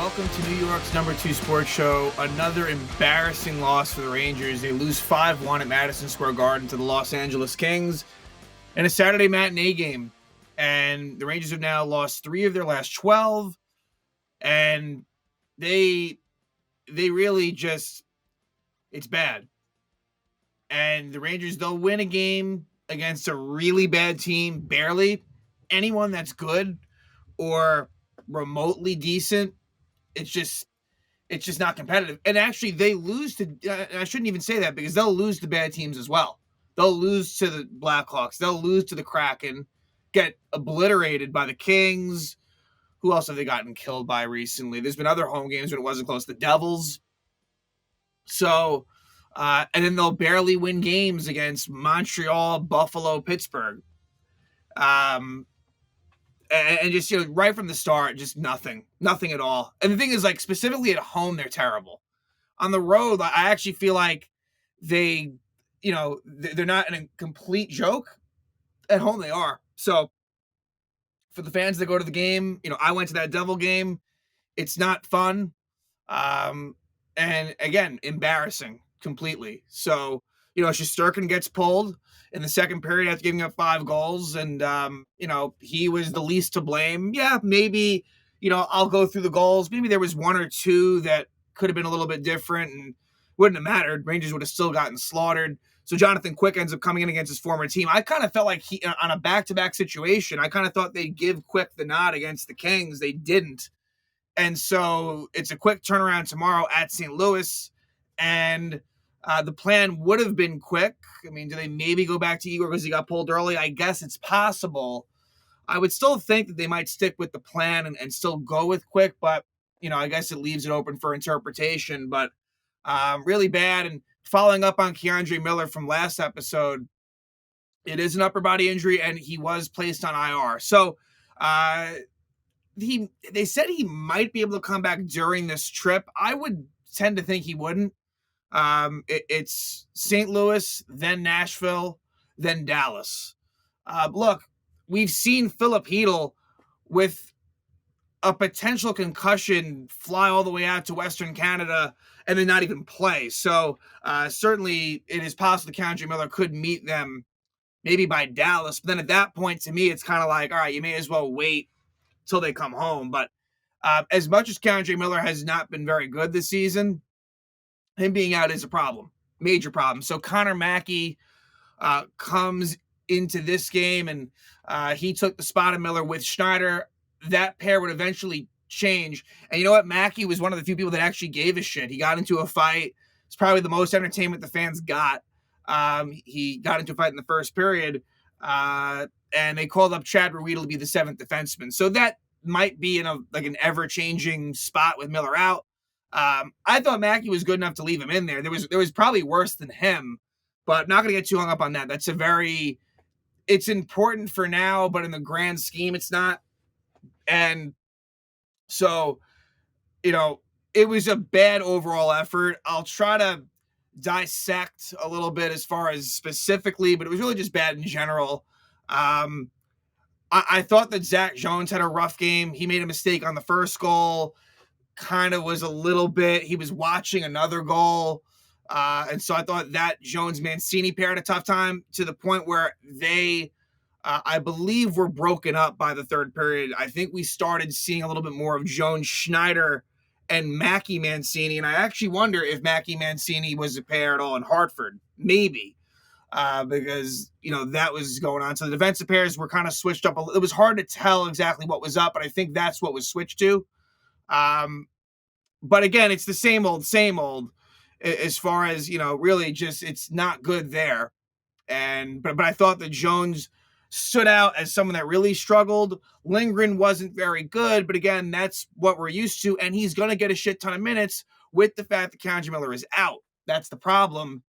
Welcome to New York's number 2 sports show. Another embarrassing loss for the Rangers. They lose 5-1 at Madison Square Garden to the Los Angeles Kings in a Saturday matinee game. And the Rangers have now lost 3 of their last 12. And they really just, it's bad. And the Rangers, they'll win a game against a really bad team, barely. Anyone that's good or remotely decent, it's just not competitive. And actually, they lose to, I shouldn't even say that because they'll lose to bad teams as well. They'll lose to the Blackhawks. They'll lose to the Kraken, get obliterated by the Kings. Who else have they gotten killed by recently? There's been other home games when it wasn't close. The Devils. So, and then they'll barely win games against Montreal, Buffalo, Pittsburgh. And just, right from the start, just nothing at all. And the thing is, like, specifically at home, they're terrible. On the road, I actually feel like they're not a complete joke. At home, they are. So for the fans that go to the game, I went to that Devil game. It's not fun. And again, embarrassing completely. So, Shesterkin gets pulled in the second period after giving up 5 goals. And, he was the least to blame. Yeah, maybe, I'll go through the goals. Maybe there was 1 or 2 that could have been a little bit different and wouldn't have mattered. Rangers would have still gotten slaughtered. So Jonathan Quick ends up coming in against his former team. I kind of felt like he, on a back-to-back situation, I kind of thought they'd give Quick the nod against the Kings. They didn't. And so it's a quick turnaround tomorrow at St. Louis. And the plan would have been Quick. I mean, do they maybe go back to Igor because he got pulled early? I guess it's possible. I would still think that they might stick with the plan and still go with Quick, but, I guess it leaves it open for interpretation. But really bad. And following up on Keandre Miller from last episode, it is an upper body injury, and he was placed on IR. So they said he might be able to come back during this trip. I would tend to think he wouldn't. It's St. Louis, then Nashville, then Dallas. Look, we've seen Philip Hedl with a potential concussion fly all the way out to Western Canada and then not even play. So certainly it is possible Keandre Miller could meet them maybe by Dallas. But then at that point, to me, it's kind of like, all right, you may as well wait till they come home. But as much as Keandre Miller has not been very good this season, him being out is a problem, major problem. So Connor Mackey comes into this game, and he took the spot of Miller with Schneider. That pair would eventually change. And you know what? Mackey was one of the few people that actually gave a shit. He got into a fight. It's probably the most entertainment the fans got. He got into a fight in the first period, and they called up Chad Ruedel to be the 7th defenseman. So that might be in an ever-changing spot with Miller out. I thought Mackey was good enough to leave him in there. There was probably worse than him, but not going to get too hung up on that. It's important for now, but in the grand scheme, it's not. And so, it was a bad overall effort. I'll try to dissect a little bit as far as specifically, but it was really just bad in general. I thought that Zach Jones had a rough game. He made a mistake on the first goal. Kind of was a little bit. He was watching another goal. And so I thought that Jones-Mancini pair had a tough time to the point where they, I believe, were broken up by the third period. I think we started seeing a little bit more of Jones-Schneider and Mackey-Mancini. And I actually wonder if Mackey-Mancini was a pair at all in Hartford. Maybe. Because, that was going on. So the defensive pairs were kind of switched up. It was hard to tell exactly what was up, but I think that's what was switched to. But again, it's the same old as far as, really just, it's not good there. But I thought that Jones stood out as someone that really struggled. Lindgren wasn't very good, but again, that's what we're used to. And he's going to get a shit ton of minutes with the fact that Keandre Miller is out. That's the problem.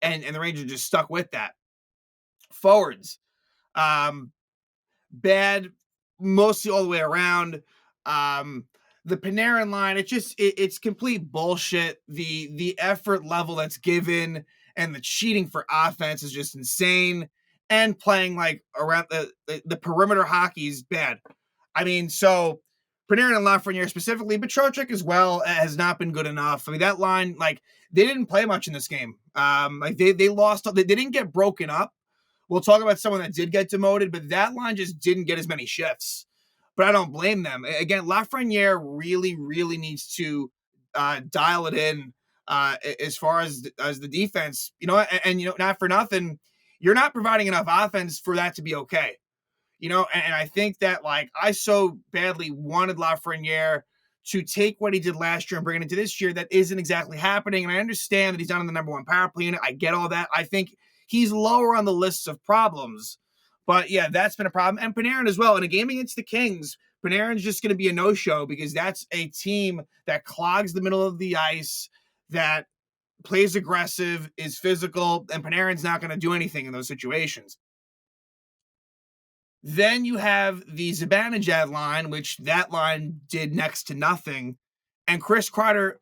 And the Rangers just stuck with that. Forwards, bad, mostly all the way around. The Panarin line, it's complete bullshit. The effort level that's given and the cheating for offense is just insane. And playing around the perimeter hockey is bad. I mean, so Panarin and Lafreniere specifically, but Trocheck as well has not been good enough. I mean, that line, like, they didn't play much in this game. Like they lost, they didn't get broken up. We'll talk about someone that did get demoted, but that line just didn't get as many shifts. But I don't blame them. Again, Lafreniere really, really needs to dial it in as far as the defense. And not for nothing, you're not providing enough offense for that to be okay. And I think that, like, I so badly wanted Lafreniere to take what he did last year and bring it into this year. That isn't exactly happening. And I understand that he's not on the number one power play unit. I get all that. I think he's lower on the lists of problems. But yeah, that's been a problem. And Panarin as well. In a game against the Kings, Panarin's just going to be a no-show because that's a team that clogs the middle of the ice, that plays aggressive, is physical, and Panarin's not going to do anything in those situations. Then you have the Zibanejad line, which that line did next to nothing. And Chris Kreider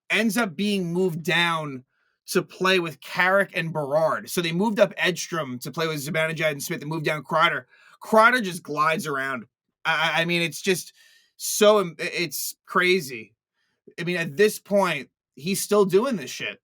ends up being moved down to play with Carrick and Berard. So they moved up Edstrom to play with Zibanejad and Smith and moved down Kreider. Kreider just glides around. I mean, it's just it's crazy. I mean, at this point, he's still doing this shit.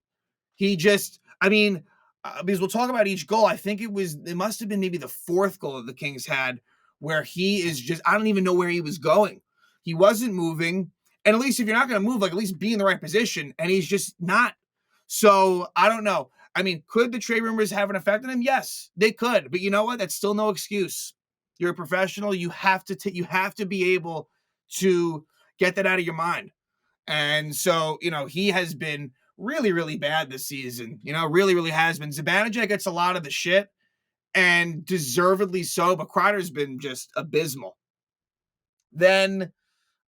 Because we'll talk about each goal. I think it must have been maybe the fourth goal that the Kings had where he is just, I don't even know where he was going. He wasn't moving. And at least if you're not going to move, like, at least be in the right position. And he's just not. So I don't know. I mean, could the trade rumors have an effect on him? Yes, they could. But you know what? That's still no excuse. You're a professional. You have to be able to get that out of your mind. And so, he has been really, really bad this season. Really, really has been. Zibanejad gets a lot of the shit, and deservedly so, but Kreider's been just abysmal. Then,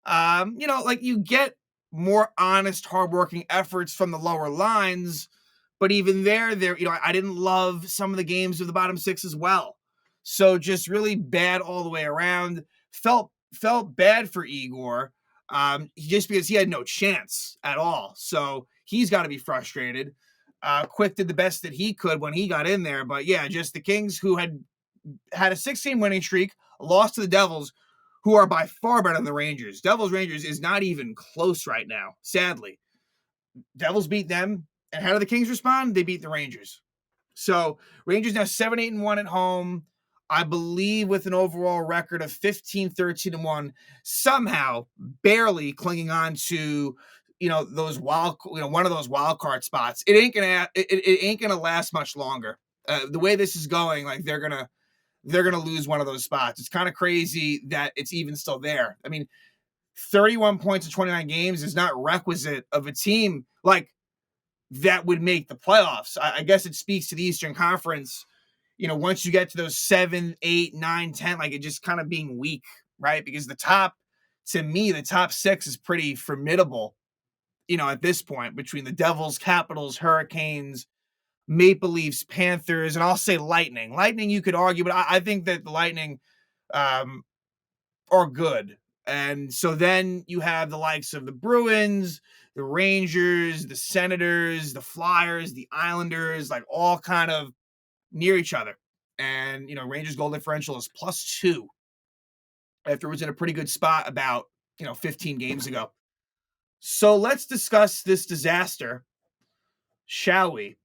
you get more honest, hardworking efforts from the lower lines, but even there, I didn't love some of the games of the bottom six as well. So just really bad all the way around. Felt bad for Igor. Just because he had no chance at all. So he's got to be frustrated. Quick did the best that he could when he got in there. But yeah, just the Kings, who had a 6-game winning streak, lost to the Devils, who are by far better than the Rangers. Devils-Rangers is not even close right now, sadly. Devils beat them. And how do the Kings respond? They beat the Rangers. So Rangers now 7-8-1 at home. I believe with an overall record of 15-13-1, somehow barely clinging on to, those one of those wild card spots. It ain't gonna last much longer. The way this is going, like, they're gonna lose one of those spots. It's kind of crazy that it's even still there. I mean, 31 points in 29 games is not requisite of a team like that would make the playoffs. I guess it speaks to the Eastern Conference. Once you get to those 7, 8, 9, 10, like, it just kind of being weak, right? Because the top 6 is pretty formidable, at this point, between the Devils, Capitals, Hurricanes, Maple Leafs, Panthers, and I'll say Lightning. Lightning, you could argue, but I think that the Lightning are good. And so then you have the likes of the Bruins, the Rangers, the Senators, the Flyers, the Islanders, like, all kind of near each other. And, Rangers goal differential is +2 after it was in a pretty good spot about, 15 games ago. So let's discuss this disaster, shall we?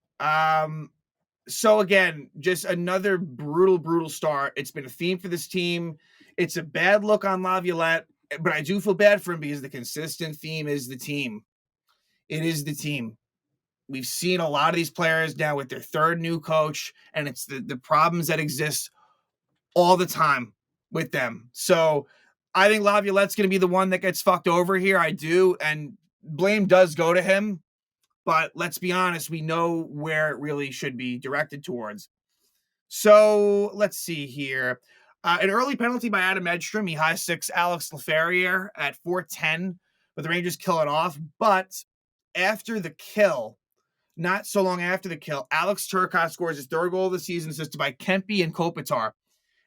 So again, just another brutal, brutal start. It's been a theme for this team. It's a bad look on Laviolette, but I do feel bad for him because the consistent theme is the team. It is the team. We've seen a lot of these players now with their third new coach, and it's the problems that exist all the time with them. So I think Laviolette's going to be the one that gets fucked over here. I do, and blame does go to him. But let's be honest, we know where it really should be directed towards. So let's see here. An early penalty by Adam Edstrom. He high-sticks Alex Laferriere at 4:10, but the Rangers kill it off. But after the kill, not so long after the kill, Alex Turcotte scores his third goal of the season, assisted by Kempe and Kopitar.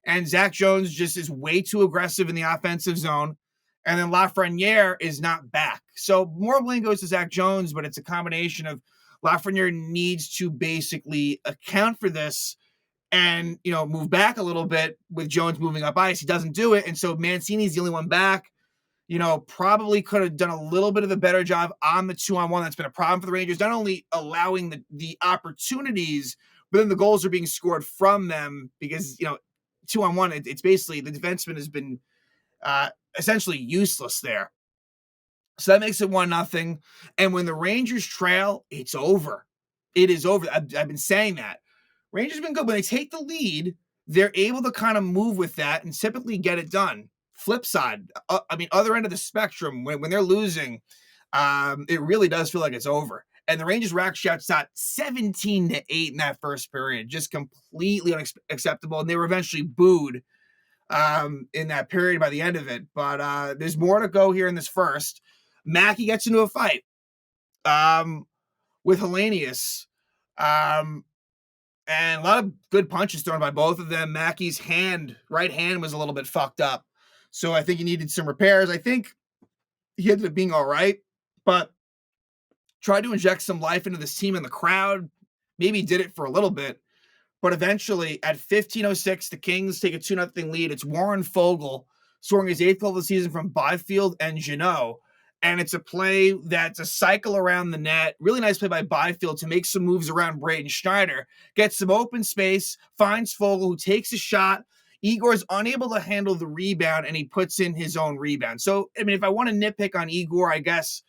And Zach Jones just is way too aggressive in the offensive zone. And then Lafreniere is not back. So more blame goes to Zach Jones, but it's a combination of Lafreniere needs to basically account for this and, move back a little bit with Jones moving up ice. He doesn't do it. And so Mancini's the only one back. probably could have done a little bit of a better job on the 2-on-1. That's been a problem for the Rangers, not only allowing the opportunities, but then the goals are being scored from them because, 2-on-1, it's basically the defenseman has been uh, essentially useless there. So that makes it 1-0. And when the Rangers trail, it's over. It is over. I've been saying that. Rangers have been good. When they take the lead, they're able to kind of move with that and typically get it done. Flip side, other end of the spectrum, when they're losing, it really does feel like it's over. And the Rangers were actually outside 17-8 in that first period, just completely unacceptable. And they were eventually booed in that period by the end of it. But there's more to go here in this first. Mackey gets into a fight with Hellenius. And a lot of good punches thrown by both of them. Mackey's right hand was a little bit fucked up. So I think he needed some repairs. I think he ended up being all right, but tried to inject some life into this team in the crowd. Maybe did it for a little bit. But eventually, at 15:06, the Kings take a 2-0 lead. It's Warren Foegele scoring his 8th goal of the season from Byfield and Jeannot. And it's a play that's a cycle around the net. Really nice play by Byfield to make some moves around Braden Schneider. Gets some open space, finds Foegele, who takes a shot. Igor's unable to handle the rebound, and he puts in his own rebound. So, if I want to nitpick on Igor, I guess,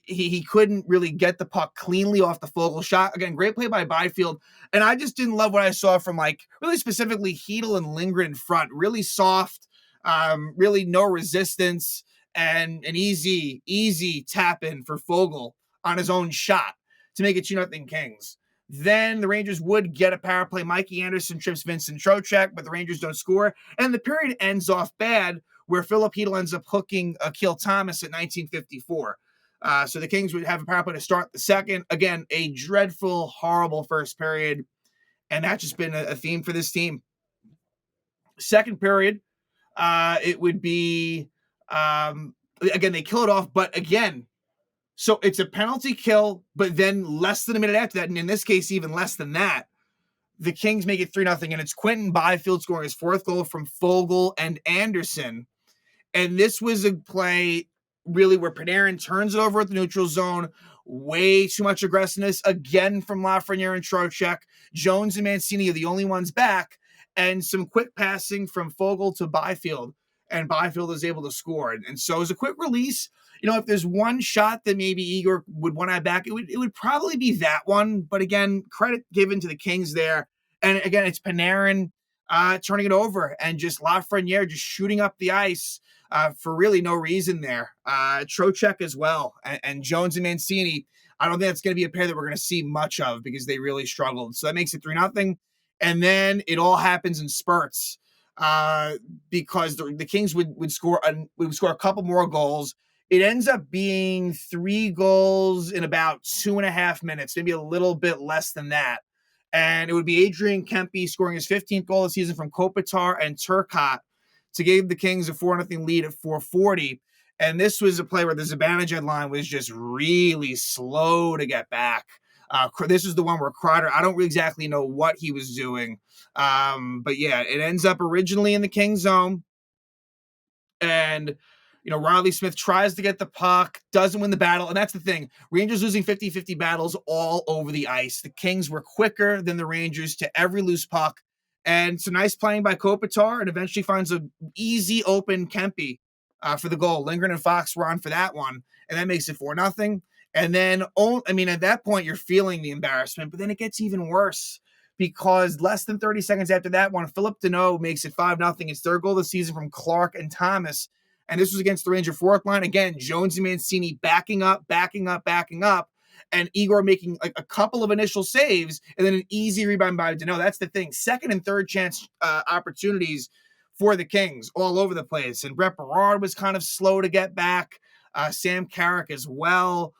he couldn't really get the puck cleanly off the Foegele shot. Again, great play by Byfield. And I just didn't love what I saw from, really specifically Hedl and Lindgren in front. Really soft, really no resistance, and an easy tap in for Foegele on his own shot to make it 2-0 Kings. Then the Rangers would get a power play. Mikey Anderson trips Vincent Trocheck, but the Rangers don't score. And the period ends off bad, where Philip Hedl ends up hooking Akil Thomas at 1954. So the Kings would have a power play to start the second. Again, a dreadful, horrible first period. And that's just been a theme for this team. Second period, it would be, again, they kill it off. But again, so it's a penalty kill, but then less than a minute after that, and in this case, even less than that, the Kings make it 3-0. And it's Quentin Byfield scoring his 4th goal from Foegele and Anderson. And this was a play really where Panarin turns it over at the neutral zone. Way too much aggressiveness again from Lafreniere and Trocheck. Jones and Mancini are the only ones back. And some quick passing from Foegele to Byfield. And Byfield is able to score. And so as a quick release, if there's one shot that maybe Igor would want to have back, it would probably be that one. But again, credit given to the Kings there. And again, it's Panarin turning it over and just Lafreniere just shooting up the ice for really no reason there. Trocheck as well. And Jones and Mancini, I don't think that's going to be a pair that we're going to see much of because they really struggled. So that makes it 3-0. And then it all happens in spurts because the Kings would score a couple more goals. It ends up being 3 goals in about 2.5 minutes, maybe a little bit less than that. And it would be Adrian Kempe scoring his 15th goal of the season from Kopitar and Turcotte to give the Kings a 4-0 lead at 4:40. And this was a play where the Zibanejad line was just really slow to get back. This is the one where Kreider, I don't exactly know what he was doing. But yeah, it ends up originally in the Kings zone. And, Riley Smith tries to get the puck, doesn't win the battle. And that's the thing. Rangers losing 50-50 battles all over the ice. The Kings were quicker than the Rangers to every loose puck. And some nice playing by Kopitar, and eventually finds an easy open Kempe for the goal. Lindgren and Fox were on for that one. And that makes it 4-0. And then, at that point, you're feeling the embarrassment. But then it gets even worse. Because less than 30 seconds after that one, Philip Deneau makes it 5-0. His 3rd goal of the season from Clark and Thomas. And this was against the Ranger 4th line. Again, Jones and Mancini backing up. And Igor making a couple of initial saves. And then an easy rebound by Deneau. That's the thing. Second and third chance opportunities for the Kings all over the place. And Brett Berard was kind of slow to get back. Sam Carrick as well.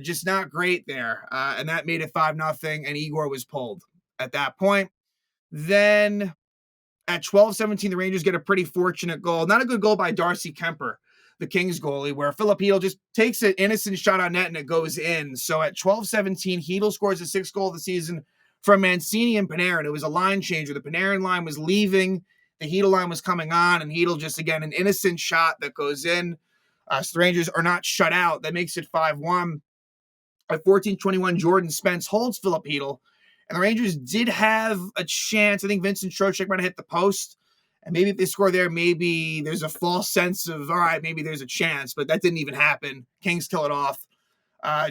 Just not great there. And that made it 5-0. And Igor was pulled at that point. Then at 12:17, the Rangers get a pretty fortunate goal. Not a good goal by Darcy Kemper, the Kings goalie, where Philip Hedl just takes an innocent shot on net and it goes in. So at 12:17, Hedl scores his 6th goal of the season from Mancini and Panarin. It was a line changer. The Panarin line was leaving. the Heedle line was coming on, and Heedle just, again, an innocent shot that goes in. So the Rangers are not shut out. That makes it 5-1. At 14:21, Jordan Spence holds Philip Heedle. And the Rangers did have a chance. I think Vincent Trocheck might have hit the post. And maybe if they score there, maybe there's a false sense of, all right, maybe there's a chance. But that didn't even happen. Kings kill it off.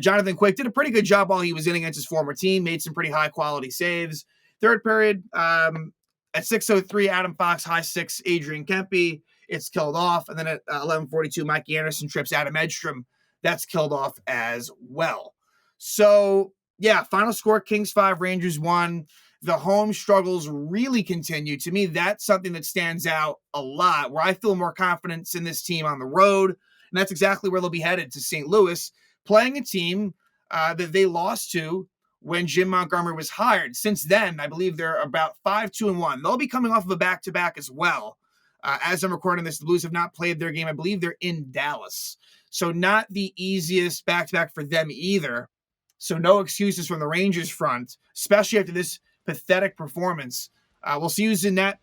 Jonathan Quick did a pretty good job while he was in against his former team. Made some pretty high-quality saves. Third period, at 6:03, Adam Fox, high six, Adrian Kempe. It's killed off. And then at 11:42, Mikey Anderson trips Adam Edstrom. That's killed off as well. So, yeah, final score, Kings 5, Rangers 1. The home struggles really continue. To me, that's something that stands out a lot, where I feel more confidence in this team on the road. And that's exactly where they'll be headed, to St. Louis, playing a team that they lost to when Jim Montgomery was hired. Since then, I believe they're about 5-2-1. They'll be coming off of a back-to-back as well. As I'm recording this, the Blues have not played their game. I believe they're in Dallas. So not the easiest back-to-back for them either. So no excuses from the Rangers front, especially after this pathetic performance. We'll see who's in net.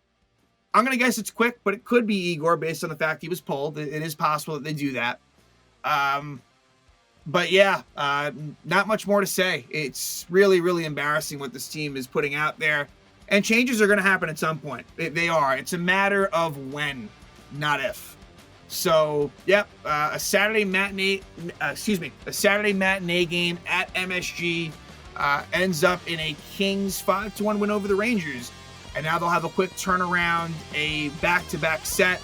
I'm going to guess it's Quick, but it could be Igor based on the fact he was pulled. It is possible that they do that. But yeah, not much more to say. It's really, really embarrassing what this team is putting out there. And changes are going to happen at some point. They are. It's a matter of when, not if. So, yep, a Saturday matinee game at MSG ends up in a Kings 5-1 win over the Rangers. And now they'll have a quick turnaround, a back-to-back set.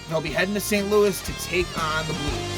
They'll be heading to St. Louis to take on the Blues.